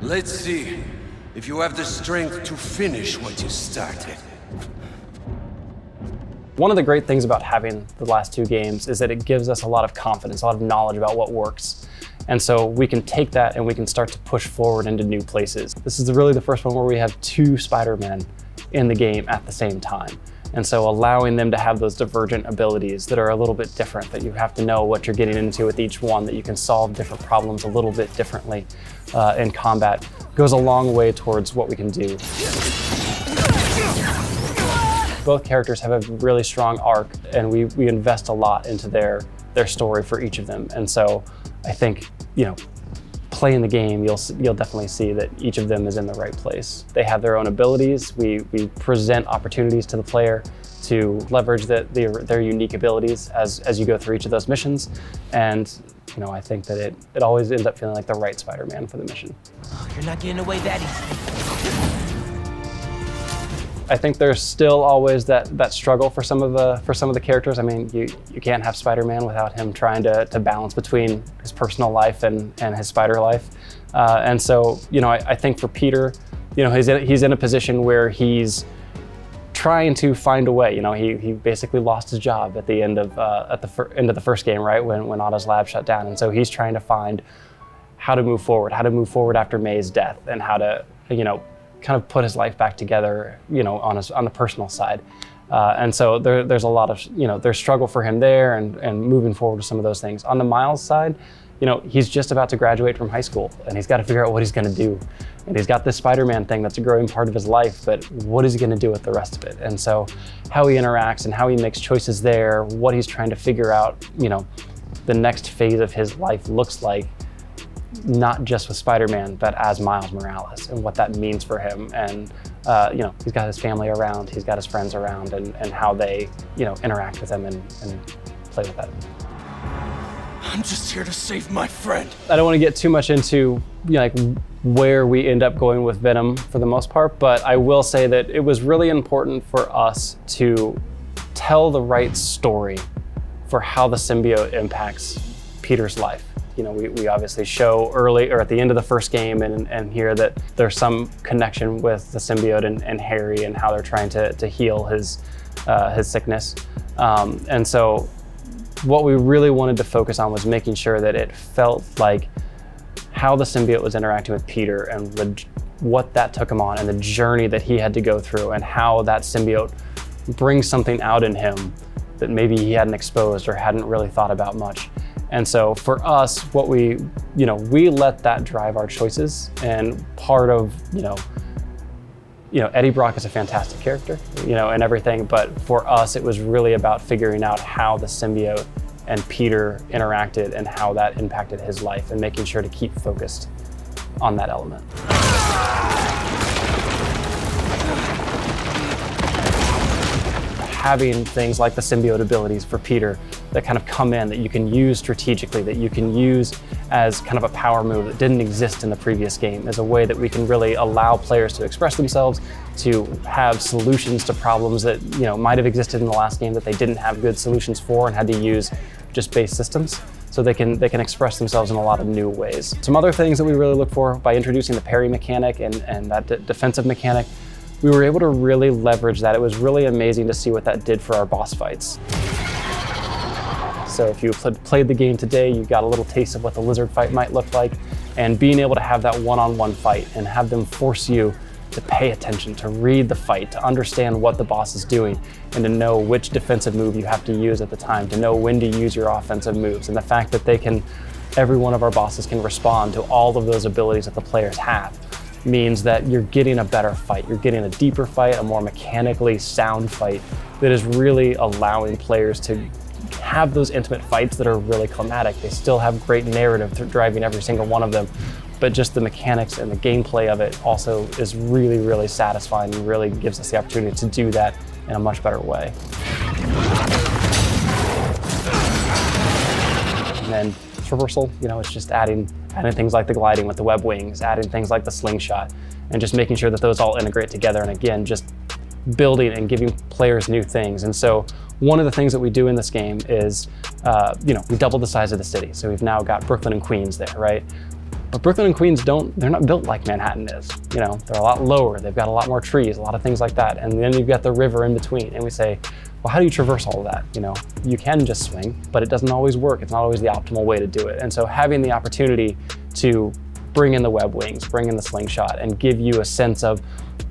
Let's see if you have the strength to finish what you started. One of the great things about having the last two games is that it gives us a lot of confidence, a lot of knowledge about what works. And so we can take that and we can start to push forward into new places. This is really the first one where we have two Spider-Men in the game at the same time. And so allowing them to have those divergent abilities that are a little bit different, that you have to know what you're getting into with each one, that you can solve different problems a little bit differently in combat, goes a long way towards what we can do. Both characters have a really strong arc, and we invest a lot into their story for each of them. And so I think, playing the game, you'll definitely see that each of them is in the right place. They have their own abilities. We present opportunities to the player to leverage their unique abilities as you go through each of those missions. And I think that it always ends up feeling like the right Spider-Man for the mission. Oh, you're not getting away that easy. I think there's still always that struggle for some of the characters. I mean, you can't have Spider-Man without him trying to balance between his personal life and his spider life. And so, I think for Peter, he's in a position where he's trying to find a way. He basically lost his job at the end of end of the first game, right, when Otto's lab shut down. And so he's trying to find how to move forward after May's death, and how to kind of put his life back together, on the personal side. And so there's a lot of, there's struggle for him there and moving forward with some of those things. On the Miles side, he's just about to graduate from high school, and he's got to figure out what he's going to do. And he's got this Spider-Man thing that's a growing part of his life, but what is he going to do with the rest of it? And so how he interacts and how he makes choices there, what he's trying to figure out, the next phase of his life looks like, not just with Spider-Man, but as Miles Morales, and what that means for him. And he's got his family around, he's got his friends around, and how they interact with him and play with that. I'm just here to save my friend. I don't want to get too much into where we end up going with Venom for the most part, but I will say that it was really important for us to tell the right story for how the symbiote impacts Peter's life. We obviously show early or at the end of the first game and hear that there's some connection with the symbiote and Harry, and how they're trying to heal his sickness. And so what we really wanted to focus on was making sure that it felt like how the symbiote was interacting with Peter, and what that took him on, and the journey that he had to go through, and how that symbiote brings something out in him that maybe he hadn't exposed or hadn't really thought about much. And so for us, what we let that drive our choices. And part of, Eddie Brock is a fantastic character, and everything. But for us, it was really about figuring out how the symbiote and Peter interacted and how that impacted his life, and making sure to keep focused on that element. Having things like the symbiote abilities for Peter that kind of come in, that you can use strategically, that you can use as kind of a power move that didn't exist in the previous game, as a way that we can really allow players to express themselves, to have solutions to problems that might have existed in the last game that they didn't have good solutions for and had to use just base systems. So they can express themselves in a lot of new ways. Some other things that we really look for by introducing the parry mechanic and that defensive mechanic, we were able to really leverage that. It was really amazing to see what that did for our boss fights. So if you played the game today, you got a little taste of what the lizard fight might look like, and being able to have that one-on-one fight and have them force you to pay attention, to read the fight, to understand what the boss is doing, and to know which defensive move you have to use at the time, to know when to use your offensive moves. And the fact that every one of our bosses can respond to all of those abilities that the players have means that you're getting a better fight. You're getting a deeper fight, a more mechanically sound fight that is really allowing players to have those intimate fights that are really climatic. They still have great narrative driving every single one of them, but just the mechanics and the gameplay of it also is really, really satisfying, and really gives us the opportunity to do that in a much better way. And then traversal, it's just adding things like the gliding with the web wings, adding things like the slingshot, and just making sure that those all integrate together. And again, just building and giving players new things. And so one of the things that we do in this game is, we doubled the size of the city. So we've now got Brooklyn and Queens there, right? But Brooklyn and Queens they're not built like Manhattan is. You know, they're a lot lower, they've got a lot more trees, a lot of things like that. And then you've got the river in between. And we say, well, how do you traverse all of that? You know, you can just swing, but it doesn't always work. It's not always the optimal way to do it. And so having the opportunity to bring in the web wings, bring in the slingshot, and give you a sense of,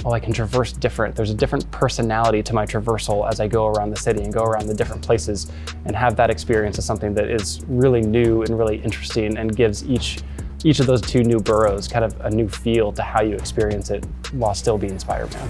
oh, I can traverse different. There's a different personality to my traversal as I go around the city and go around the different places, and have that experience is something that is really new and really interesting and gives each of those 2 new boroughs kind of a new feel to how you experience it while still being Spider-Man.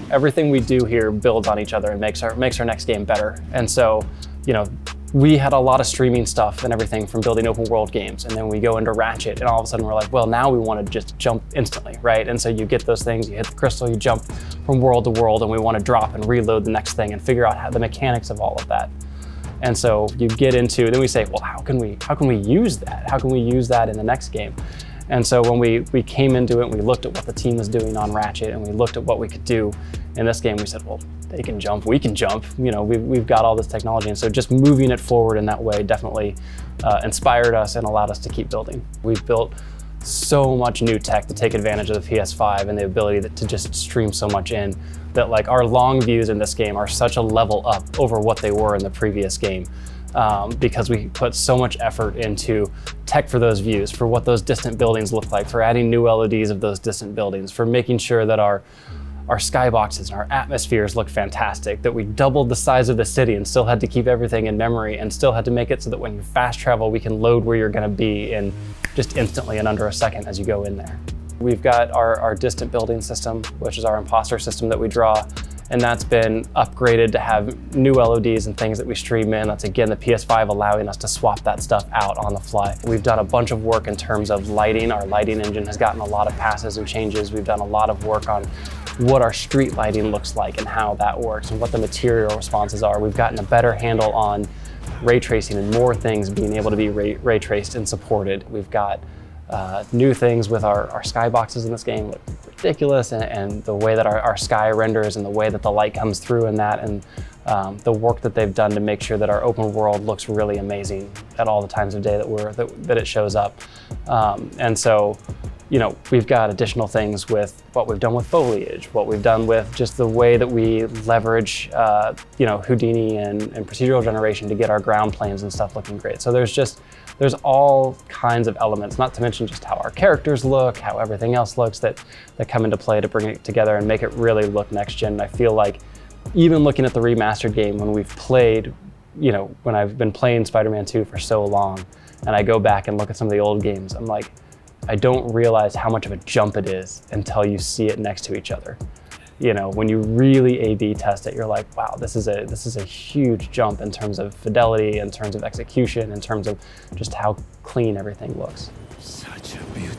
Everything we do here builds on each other and makes our next game better. And so, you know, we had a lot of streaming stuff and everything from building open world games, and then we go into Ratchet, and all of a sudden we're like, well, now we want to just jump instantly, right? And so you get those things, you hit the crystal, you jump from world to world, and we want to drop and reload the next thing and figure out how the mechanics of all of that. And so you get into, then we say, well, how can we use that? How can we use that in the next game? And so when we came into it and we looked at what the team was doing on Ratchet, and we looked at what we could do in this game, we said, well, they can jump, we can jump. You know, we've got all this technology. And so just moving it forward in that way definitely inspired us and allowed us to keep building. We've built so much new tech to take advantage of the PS5 and the ability to just stream so much in, that like our long views in this game are such a level up over what they were in the previous game. Because we put so much effort into tech for those views, for what those distant buildings look like, for adding new LEDs of those distant buildings, for making sure that our skyboxes and our atmospheres look fantastic, that we doubled the size of the city and still had to keep everything in memory, and still had to make it so that when you fast travel, we can load where you're gonna be in just instantly in under a second as you go in there. We've got our distant building system, which is our imposter system that we draw, and that's been upgraded to have new LEDs and things that we stream in. That's again the PS5 allowing us to swap that stuff out on the fly. We've done a bunch of work in terms of lighting. Our lighting engine has gotten a lot of passes and changes. We've done a lot of work on what our street lighting looks like and how that works and what the material responses are. We've gotten a better handle on ray tracing and more things being able to be ray traced and supported. We've got new things with our skyboxes in this game. Look ridiculous, and the way that our sky renders and the way that the light comes through in that, and the work that they've done to make sure that our open world looks really amazing at all the times of day that it shows up. And so, you know, we've got additional things with what we've done with foliage, what we've done with just the way that we leverage, you know, Houdini and procedural generation to get our ground planes and stuff looking great. So there's all kinds of elements, not to mention just how our characters look, how everything else looks that come into play to bring it together and make it really look next gen. And I feel like even looking at the remastered game, when we've played, you know, when I've been playing Spider-Man 2 for so long, and I go back and look at some of the old games, I'm like, I don't realize how much of a jump it is until you see it next to each other. You know, when you really A/B test it, you're like, wow, this is a huge jump in terms of fidelity, in terms of execution, in terms of just how clean everything looks. Such a beautiful